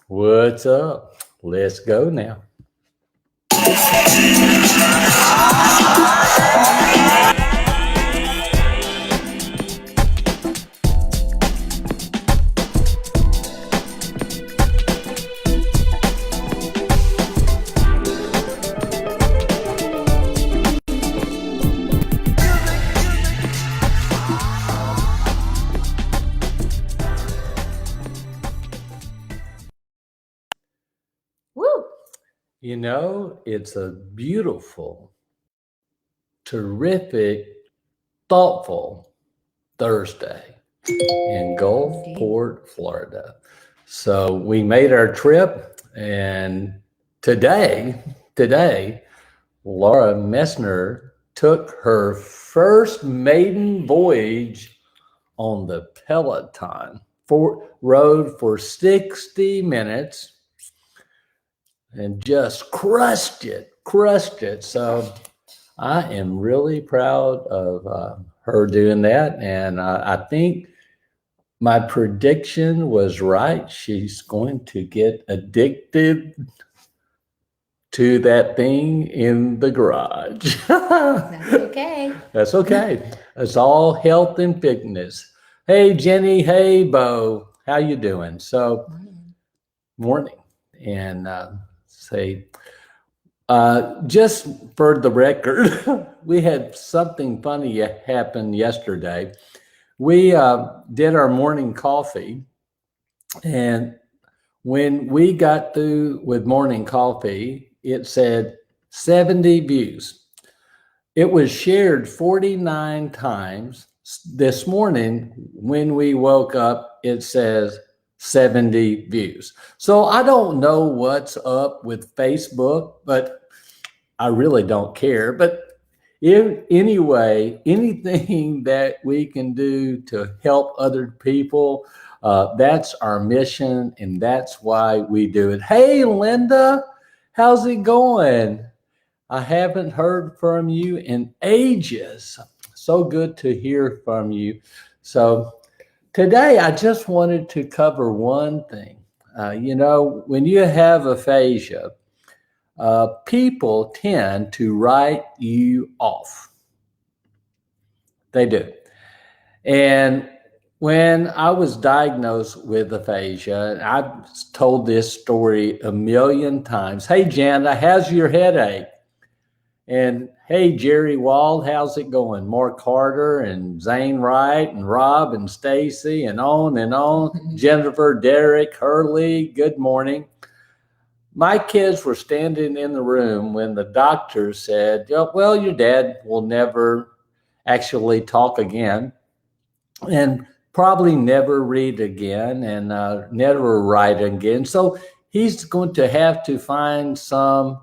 What's up? Let's go now. Woo! It's a beautiful, terrific, thoughtful Thursday in Gulfport, Florida. So we made our trip, and today, Laura Messner took her first maiden voyage on the Peloton. Rode for 60 minutes and just crushed it. So I am really proud of her doing that. And I think my prediction was right. She's going to get addicted to that thing in the garage. That's okay. That's okay. It's all health and fitness. Hey, Jenny. Hey, Bo. How you doing? So, morning. And say, just for the record, we had something funny happen yesterday. We did our morning coffee, and when we got through with morning coffee, it said 70 views. It was shared 49 times. This morning, when we woke up, it says 70 views. So I don't know what's up with Facebook, but I really don't care. But anyway, anything that we can do to help other people, that's our mission, and that's why we do it. Hey, Linda, how's it going? I haven't heard from you in ages. So good to hear from you. So today, I just wanted to cover one thing. When you have aphasia, people tend to write you off. They do. And when I was diagnosed with aphasia, I've told this story a million times. Hey, Jana, how's your headache? And hey, Jerry Wald, how's it going? Mark Carter and Zane Wright and Rob and Stacy and on and on. Jennifer, Derek, Hurley, good morning. My kids were standing in the room when the doctor said, well, your dad will never actually talk again and probably never read again and never write again. So he's going to have to find some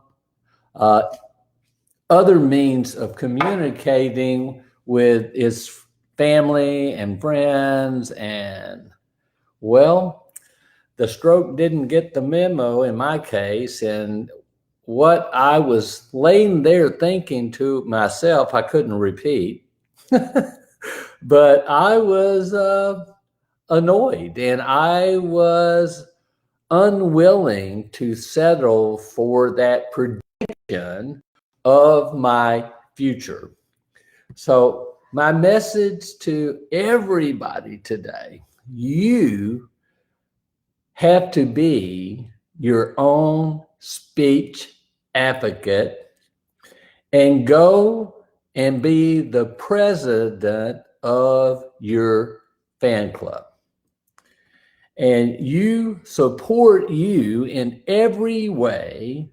other means of communicating with his family and friends. And well, the stroke didn't get the memo in my case. And what I was laying there thinking to myself, I couldn't repeat, but I was annoyed, and I was unwilling to settle for that prediction of my future. So my message to everybody today, you have to be your own speech advocate and go and be the president of your fan club. And you support you in every way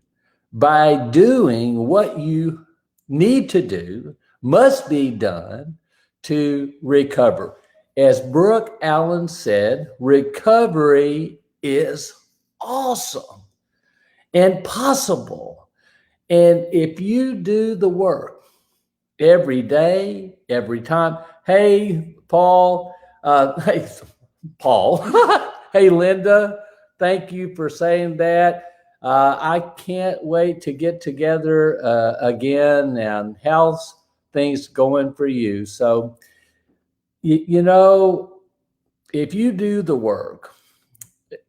by doing what you need to do, must be done to recover. As Brooke Allen said, recovery is awesome and possible. And if you do the work every day, every time, hey, Paul, hey, Linda, thank you for saying that. I can't wait to get together again. And how's things going for you? So, if you do the work,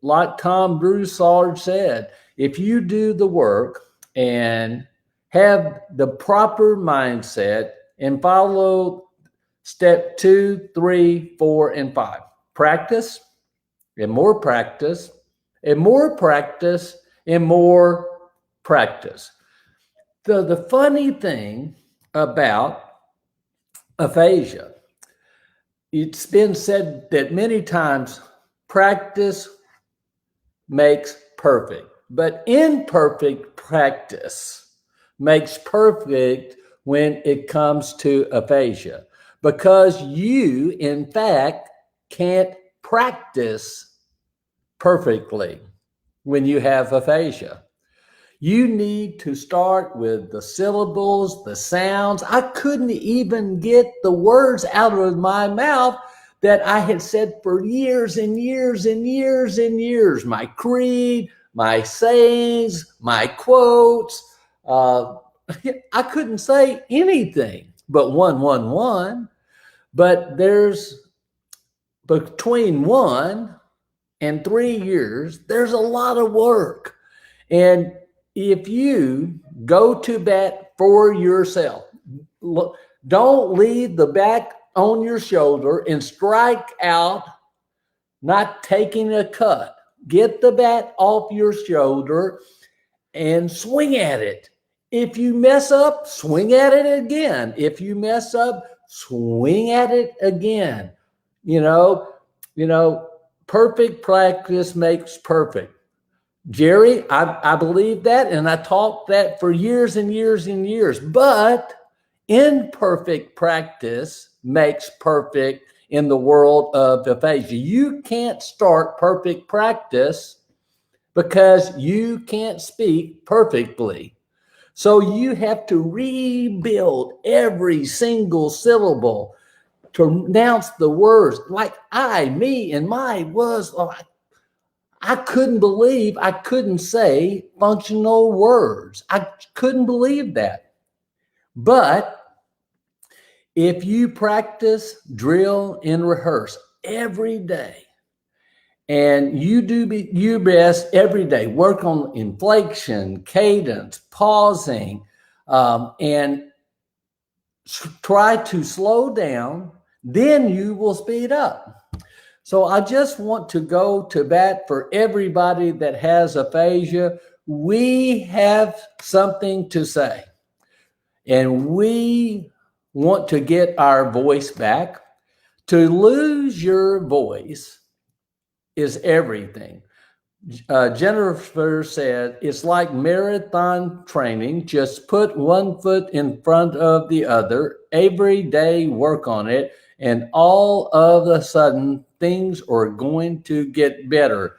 like Tom Broussard said, if you do the work and have the proper mindset and follow step 2, 3, 4, and 5, practice and more practice and more practice and more practice. The funny thing about aphasia, it's been said that many times practice makes perfect, but imperfect practice makes perfect when it comes to aphasia, because you, in fact, can't practice perfectly when you have aphasia. You need to start with the syllables, the sounds. I couldn't even get the words out of my mouth that I had said for years and years and years and years. My creed, my sayings, my quotes. I couldn't say anything but 111. But there's between 1 and 3 years, there's a lot of work. And if you go to bat for yourself, don't leave the bat on your shoulder and strike out, not taking a cut. Get the bat off your shoulder and swing at it. If you mess up, swing at it again. If you mess up, swing at it again. You know, perfect practice makes perfect. Jerry, I believe that, and I taught that for years and years and years. But imperfect practice makes perfect in the world of aphasia. You can't start perfect practice because you can't speak perfectly. So you have to rebuild every single syllable to pronounce the words. Like I, me, and my was. I couldn't believe I couldn't say functional words. I couldn't believe that. But if you practice, drill, and rehearse every day, and you do your best every day, work on inflection, cadence, pausing, and try to slow down, then you will speed up. So I just want to go to bat for everybody that has aphasia. We have something to say, and we want to get our voice back. To lose your voice is everything. Jennifer said, it's like marathon training. Just put one foot in front of the other. Every day, work on it. And all of a sudden, things are going to get better.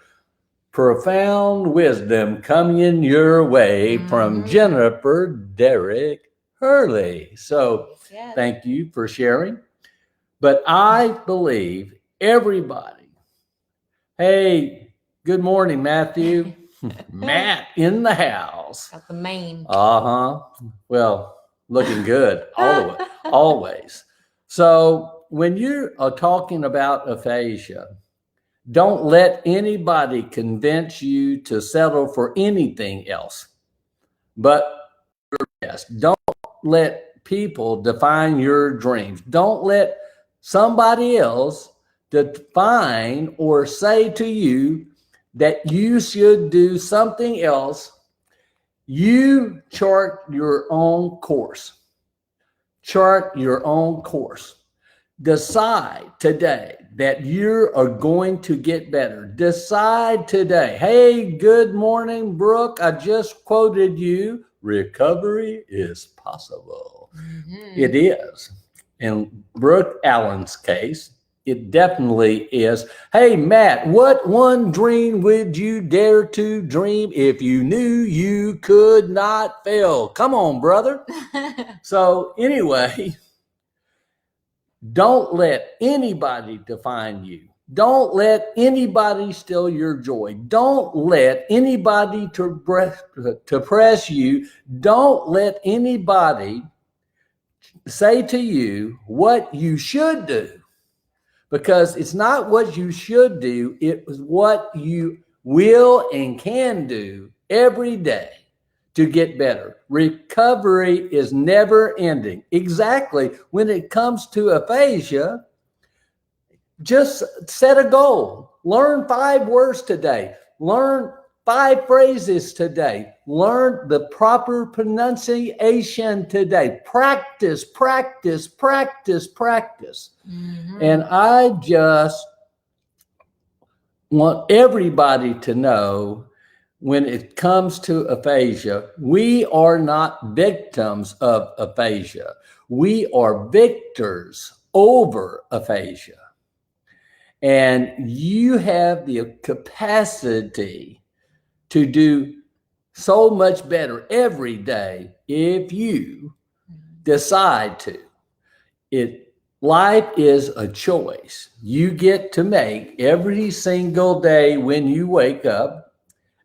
Profound wisdom coming your way from Jennifer Derrick Hurley. So thank you for sharing. But I believe everybody. Hey, good morning, Matthew. Matt in the house. Got the mane. Well, looking good always. So when you are talking about aphasia, don't let anybody convince you to settle for anything else but your best. Don't let people define your dreams. Don't let somebody else define or say to you that you should do something else. You chart your own course. Chart your own course. Decide today that you are going to get better. Decide today. Hey, good morning, Brooke. I just quoted you. Recovery is possible. It is. In Brooke Allen's case, it definitely is. Hey, Matt, what one dream would you dare to dream if you knew you could not fail? Come on, brother. So anyway, don't let anybody define you. Don't let anybody steal your joy. Don't let anybody to press you. Don't let anybody say to you what you should do, because it's not what you should do. It was what you will and can do every day to get better. Recovery is never ending. Exactly. When it comes to aphasia, just set a goal. Learn 5 words today. Learn 5 phrases today. Learn the proper pronunciation today. Practice, practice, practice, practice. And I just want everybody to know, when it comes to aphasia, we are not victims of aphasia. We are victors over aphasia. And you have the capacity to do so much better every day if you decide to. Life is a choice you get to make every single day when you wake up.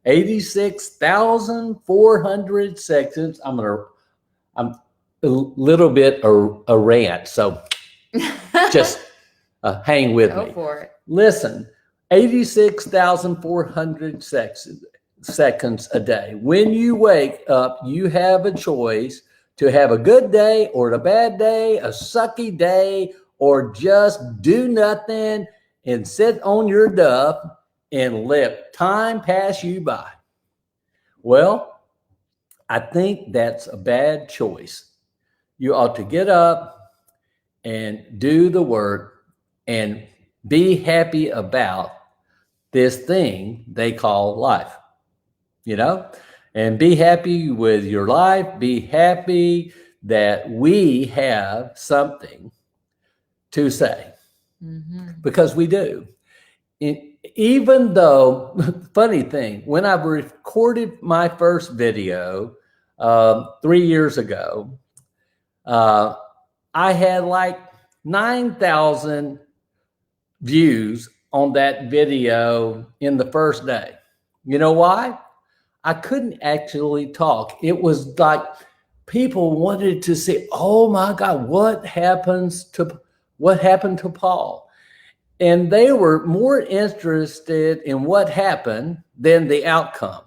86,400 seconds. I'm a little bit a rant, so just hang with me. Go for it. Listen, 86,400 seconds a day. When you wake up, you have a choice to have a good day or a bad day, a sucky day, or just do nothing and sit on your duff and let time pass you by. Well, I think that's a bad choice. You ought to get up and do the work and be happy about this thing they call life, and be happy with your life. Be happy that we have something to say, because we do. Even though, funny thing, when I recorded my first video 3 years ago, I had like 9,000 views on that video in the first day. You know why? I couldn't actually talk. It was like people wanted to see, oh my God, what happened to Paul? And they were more interested in what happened than the outcome.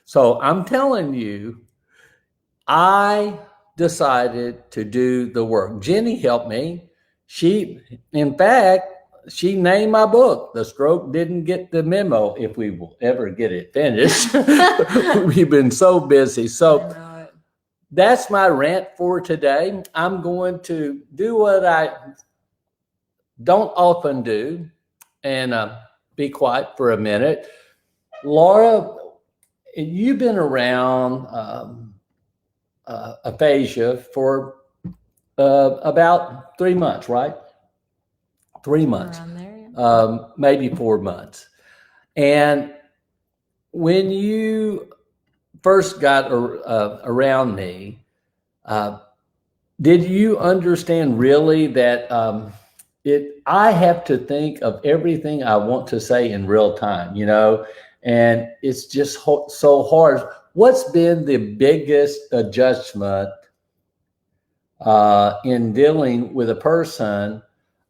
So I'm telling you, I decided to do the work. Jenny helped me. In fact, she named my book, The Stroke Didn't Get the Memo, if we will ever get it finished. We've been so busy. So that's my rant for today. I'm going to do what I don't often do and be quiet for a minute. Laura, you've been around aphasia for about 3 months, right? 3 months. Around there, yeah. Maybe 4 months. And when you first got around me, did you understand really that I have to think of everything I want to say in real time, and it's just so hard. What's been the biggest adjustment in dealing with a person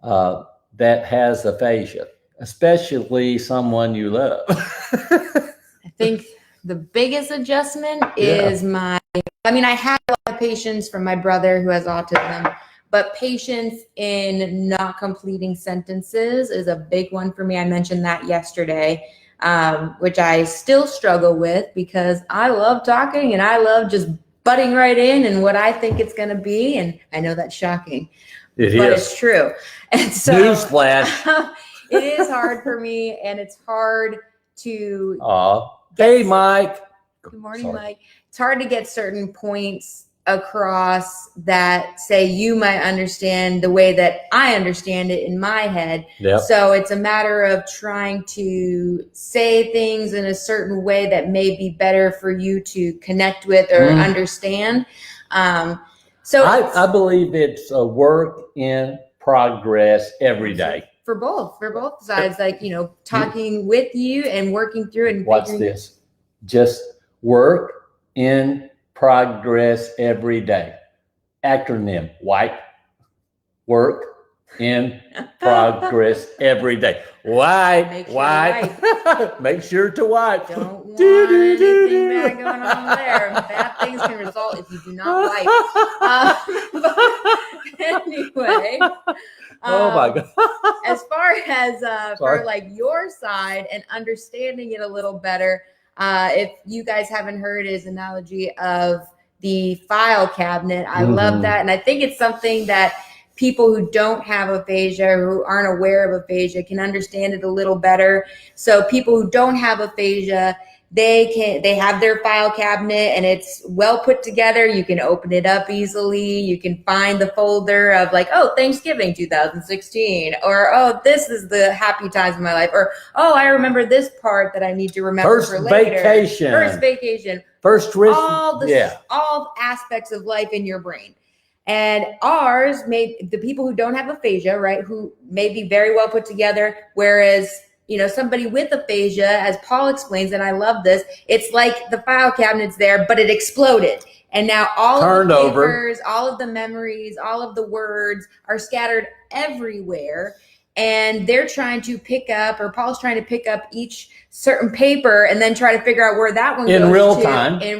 that has aphasia, especially someone you love? I think the biggest adjustment is I had a lot of patience from my brother who has autism, but patience in not completing sentences is a big one for me. I mentioned that yesterday, which I still struggle with because I love talking and I love just butting right in and what I think it's going to be. And I know that's shocking, but it's true. And so newsflash. It is hard for me, and it's hard to. Hey, Mike. Good morning, Mike. It's hard to get certain points across that say you might understand the way that I understand it in my head. Yep. So it's a matter of trying to say things in a certain way that may be better for you to connect with or understand. So I believe it's a work in progress every day. For both sides, talking with you and working through it. And what's this? Just work in progress every day. Acronym: WIPE. Work, in progress every day. Why? Make sure Why? Make sure to wipe. Don't want anything bad going on there. Bad things can result if you do not wipe. But anyway, Oh my God. as far as Sorry. for like your side and understanding it a little better, if you guys haven't heard his analogy of the file cabinet, I love that, and I think it's something that people who don't have aphasia, who aren't aware of aphasia, can understand it a little better. So people who don't have aphasia, they have their file cabinet and it's well put together. You can open it up easily. You can find the folder of like, oh, Thanksgiving 2016, or oh, this is the happy times of my life, or oh, I remember this part that I need to remember for later. First vacation. First risk. All aspects of life in your brain. And ours, the people who don't have aphasia, right, who may be very well put together, whereas, somebody with aphasia, as Paul explains, and I love this, it's like the file cabinet's there, but it exploded. And now all of the papers, all of the memories, all of the words are scattered everywhere. And they're trying to pick up, or Paul's trying to pick up each certain paper and then try to figure out where that one goes in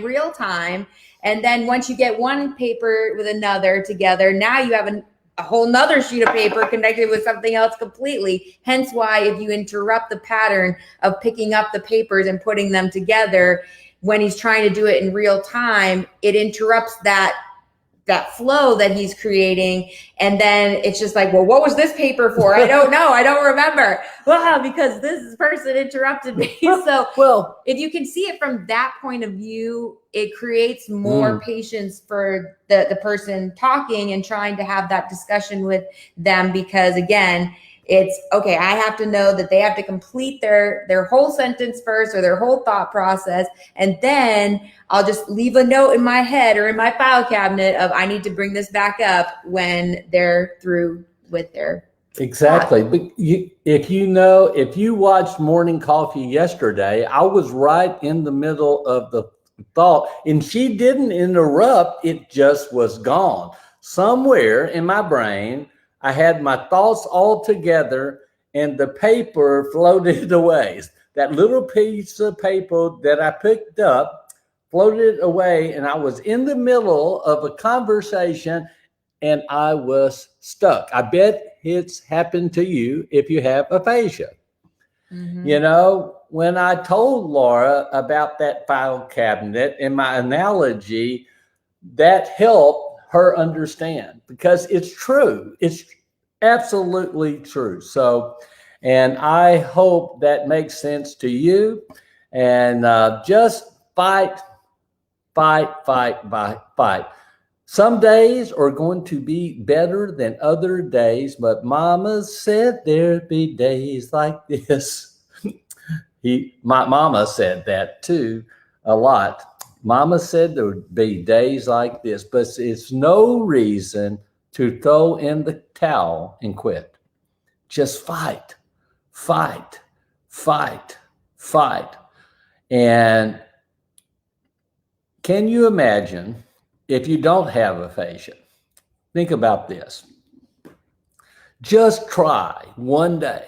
real time. And then once you get one paper with another together, now you have a whole nother sheet of paper connected with something else completely. Hence why if you interrupt the pattern of picking up the papers and putting them together, when he's trying to do it in real time, it interrupts that flow that he's creating. And then it's just like, well, what was this paper for? I don't know. I don't remember. Well, because this person interrupted me. So well, if you can see it from that point of view, it creates more patience for the person talking and trying to have that discussion with them. Because again, it's okay, I have to know that they have to complete their whole sentence first, or their whole thought process. And then I'll just leave a note in my head or in my file cabinet of I need to bring this back up when they're through with their Exactly. But if you watched Morning Coffee yesterday, I was right in the middle of the thought, and she didn't interrupt. It just was gone. Somewhere in my brain, I had my thoughts all together and the paper floated away. That little piece of paper that I picked up floated away, and I was in the middle of a conversation and I was stuck. I bet it's happened to you if you have aphasia. When I told Laura about that file cabinet and my analogy, that helped her understand, because it's true. It's absolutely true. So, and I hope that makes sense to you. And just fight. Some days are going to be better than other days, but Mama said there'd be days like this. My mama said that too a lot. Mama said there would be days like this, but it's no reason to throw in the towel and quit. Just fight. And can you imagine if you don't have aphasia? Think about this. Just try one day.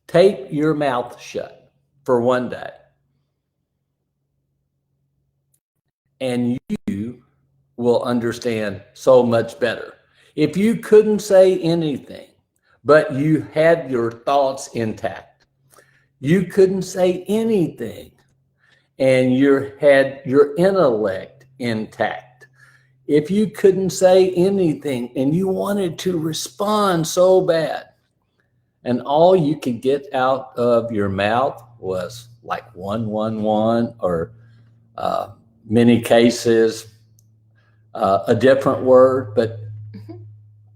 Tape your mouth shut for one day. And you will understand so much better. If you couldn't say anything, but you had your thoughts intact, you couldn't say anything, and you had your intellect intact. If you couldn't say anything and you wanted to respond so bad, and all you could get out of your mouth was like 111, or many cases, a different word. But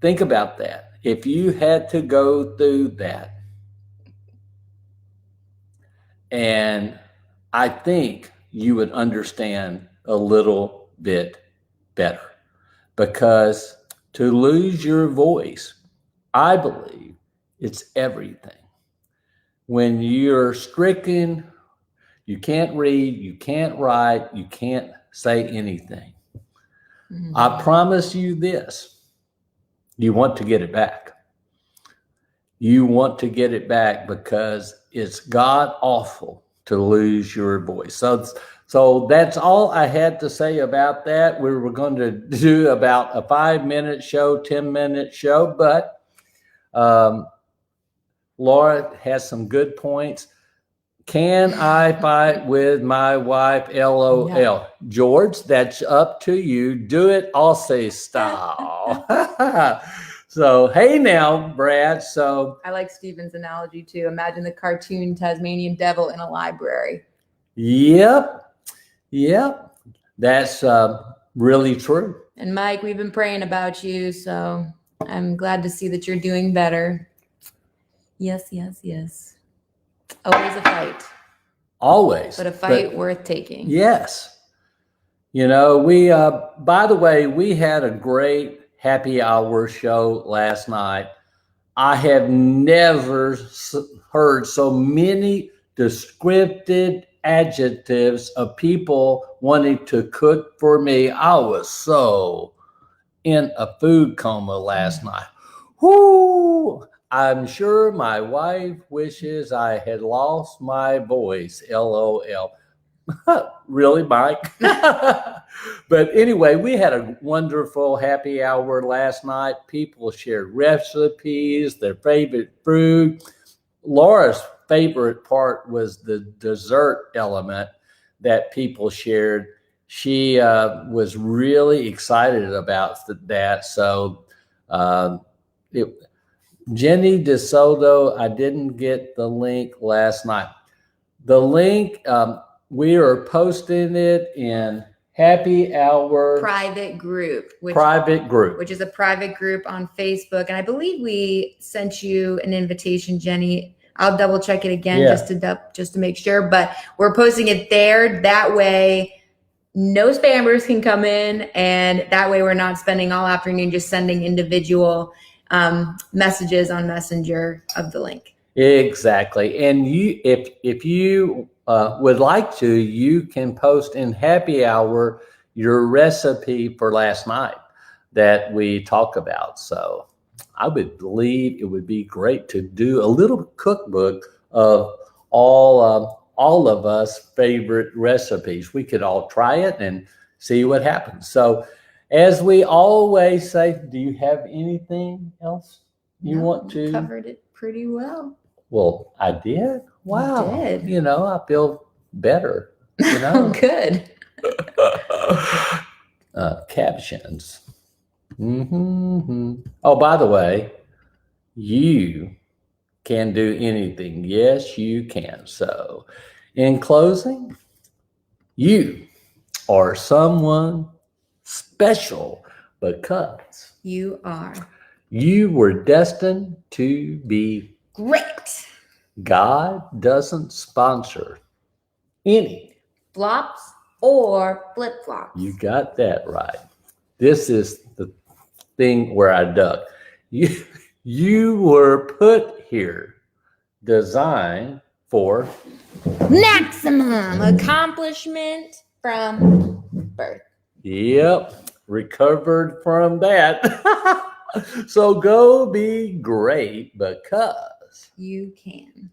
think about that. If you had to go through that, and I think you would understand a little bit better, because to lose your voice, I believe it's everything. When you're stricken, you can't read, you can't write, you can't say anything. I promise you this. You want to get it back. You want to get it back because it's god awful to lose your voice. So that's all I had to say about that. We were going to do about a 5-minute show, 10-minute show, but Laura has some good points. Can I fight with my wife? LOL. No. George, that's up to you. Do it Aussie style. So, hey now, Brad. So, I like Steven's analogy too. Imagine the cartoon Tasmanian devil in a library. yep. That's really true. And Mike, we've been praying about you, so I'm glad to see that you're doing better. Yes. Always a fight, Always. but a fight worth taking. Yes. You know, we, by the way, we had a great happy hour show last night. I have never heard so many descriptive adjectives of people wanting to cook for me. I was so in a food coma last night. Whoo! I'm sure my wife wishes I had lost my voice. LOL. Really, Mike? But anyway, we had a wonderful happy hour last night. People shared recipes, their favorite food. Laura's favorite part was the dessert element that people shared. She was really excited about that. So Jenny DeSoto, I didn't get the link last night. The link, we are posting it in Happy Hour Private group, which is a private group on Facebook. And I believe we sent you an invitation, Jenny. I'll double check it again just to make sure. But we're posting it there. That way, no spammers can come in, and that way we're not spending all afternoon just sending individual messages on Messenger of the link. Exactly. And you, if you would like to, you can post in Happy Hour your recipe for last night that we talk about. So I would believe it would be great to do a little cookbook of all of us favorite recipes. We could all try it and see what happens. So as we always say, do you have anything else you want to? Covered it pretty well. Well, I did. Wow. You did. You know, I feel better. You know, Good. Captions. Oh, by the way, you can do anything. Yes, you can. So, in closing, you are someone special because You are you were destined to be great. God doesn't sponsor any Flops or flip flops. You got that right. This is the thing where I duck. You were put here, designed for maximum accomplishment from birth. Yep, recovered from that. So go be great because you can.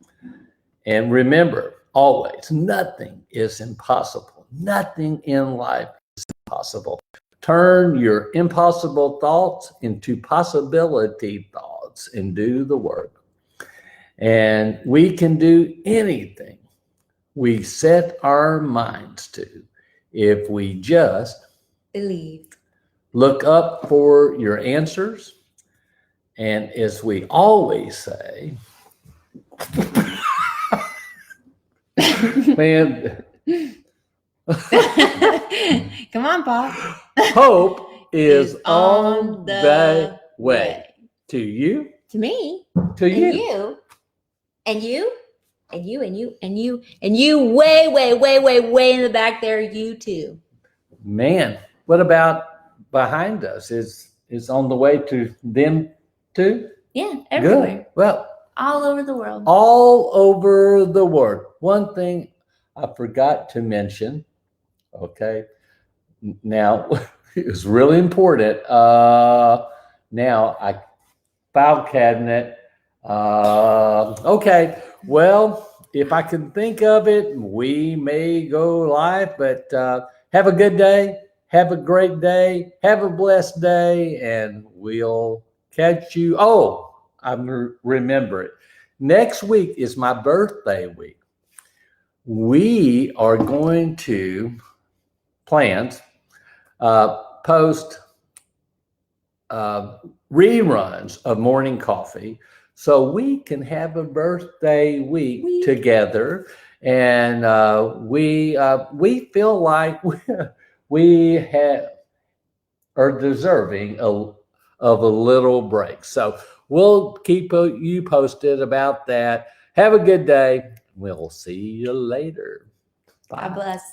And remember, always, nothing is impossible. Nothing in life is impossible. Turn your impossible thoughts into possibility thoughts and do the work. And we can do anything we set our minds to if we just believe. Look up for your answers. And as we always say, man, come on, Paul. Hope is on the way. To you. To me. To and you. And you. And you. And you. And you. And you. Way, way, way, way, way in the back there. You too. Man, what about behind us? Is on the way to them too? Yeah, everywhere. Good. Well, all over the world. All over the world. One thing I forgot to mention. Okay. Now, it's really important. now I file cabinet. Okay, well, if I can think of it, we may go live, but have a good day. Have a great day. Have a blessed day, and we'll catch you. Oh, remember it. Next week is my birthday week. We are going to plans post reruns of Morning Coffee so we can have a birthday week together, and we feel like we are deserving of a little break. So we'll keep you posted about that. Have a good day. We'll see you later. Bye. God bless.